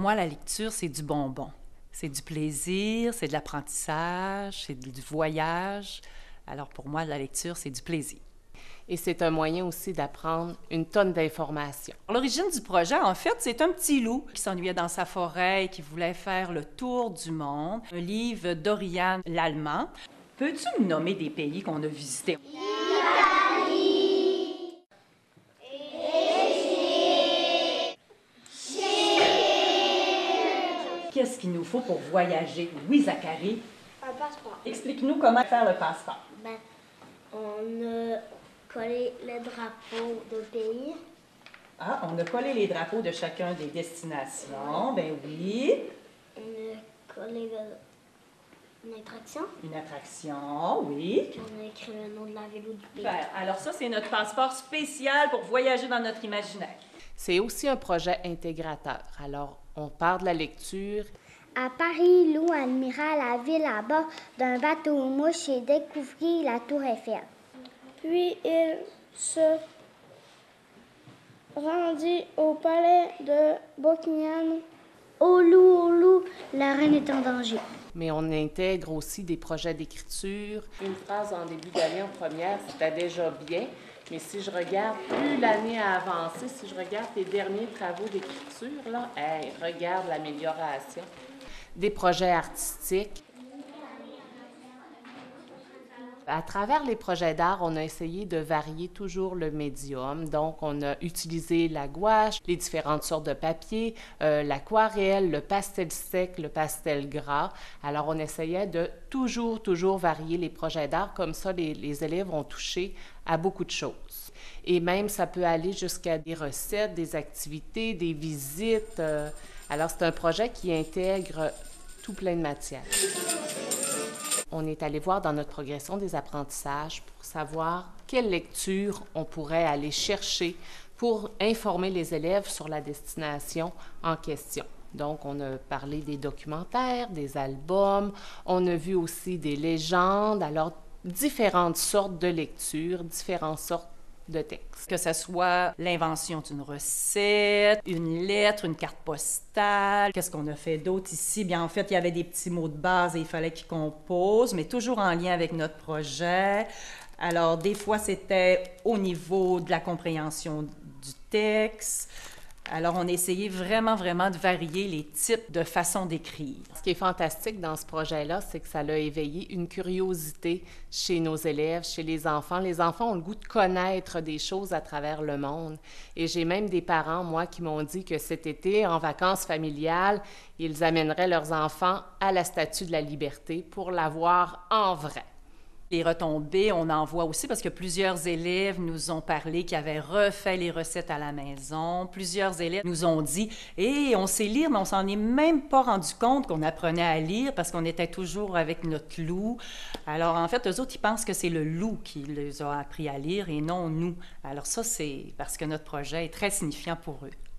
moi, la lecture, c'est du bonbon. C'est du plaisir, c'est de l'apprentissage, c'est du voyage. Alors pour moi, la lecture, c'est du plaisir. Et c'est un moyen aussi d'apprendre une tonne d'informations. L'origine du projet, en fait, c'est un petit loup qui s'ennuyait dans sa forêt et qui voulait faire le tour du monde. Un livre d'Oriane Lallemand. Peux-tu me nommer des pays qu'on a visités? Qu'est-ce qu'il nous faut pour voyager? Oui, Zachary. Un passeport. Explique-nous comment faire le passeport. Ben, on a collé le drapeau de pays. Ah, on a collé les drapeaux de chacun des destinations. Ben oui. On a collé une attraction. Une attraction, oui. Puis on a écrit le nom de la ville ou du pays. Super. Alors ça, c'est notre passeport spécial pour voyager dans notre imaginaire. C'est aussi un projet intégrateur. Alors, on part de la lecture. À Paris, Lou admira la ville à bord d'un bateau-mouche et découvrit la tour Eiffel. Puis il se rendit au palais de Buckingham. Ô loup, la reine est en danger. Mais on intègre aussi des projets d'écriture. Une phrase en début d'année en première, c'était déjà bien. Mais si je regarde, plus l'année a avancé, si je regarde les derniers travaux d'écriture, là, regarde l'amélioration. Des projets artistiques. À travers les projets d'art, on a essayé de varier toujours le médium. Donc, on a utilisé la gouache, les différentes sortes de papier, l'aquarelle, le pastel sec, le pastel gras. Alors, on essayait de toujours varier les projets d'art. Comme ça, les élèves ont touché à beaucoup de choses. Et même, ça peut aller jusqu'à des recettes, des activités, des visites. Alors, c'est un projet qui intègre tout plein de matières. On est allé voir dans notre progression des apprentissages pour savoir quelle lecture on pourrait aller chercher pour informer les élèves sur la destination en question. Donc, on a parlé des documentaires, des albums, on a vu aussi des légendes, alors différentes sortes de lectures, différentes sortes de textes. Que ce soit l'invention d'une recette, une lettre, une carte postale. Qu'est-ce qu'on a fait d'autre ici? Bien, en fait, il y avait des petits mots de base et il fallait qu'ils composent, mais toujours en lien avec notre projet. Alors, des fois, c'était au niveau de la compréhension du texte. Alors, on a essayé vraiment de varier les types de façons d'écrire. Ce qui est fantastique dans ce projet-là, c'est que ça a éveillé une curiosité chez nos élèves, chez les enfants. Les enfants ont le goût de connaître des choses à travers le monde. Et j'ai même des parents, moi, qui m'ont dit que cet été, en vacances familiales, ils amèneraient leurs enfants à la Statue de la Liberté pour la voir en vrai. Les retombées, on en voit aussi parce que plusieurs élèves nous ont parlé qu'ils avaient refait les recettes à la maison. Plusieurs élèves nous ont dit « Hé, on sait lire, mais on s'en est même pas rendu compte qu'on apprenait à lire parce qu'on était toujours avec notre loup. » Alors, en fait, eux autres, ils pensent que c'est le loup qui les a appris à lire et non nous. Alors ça, c'est parce que notre projet est très signifiant pour eux.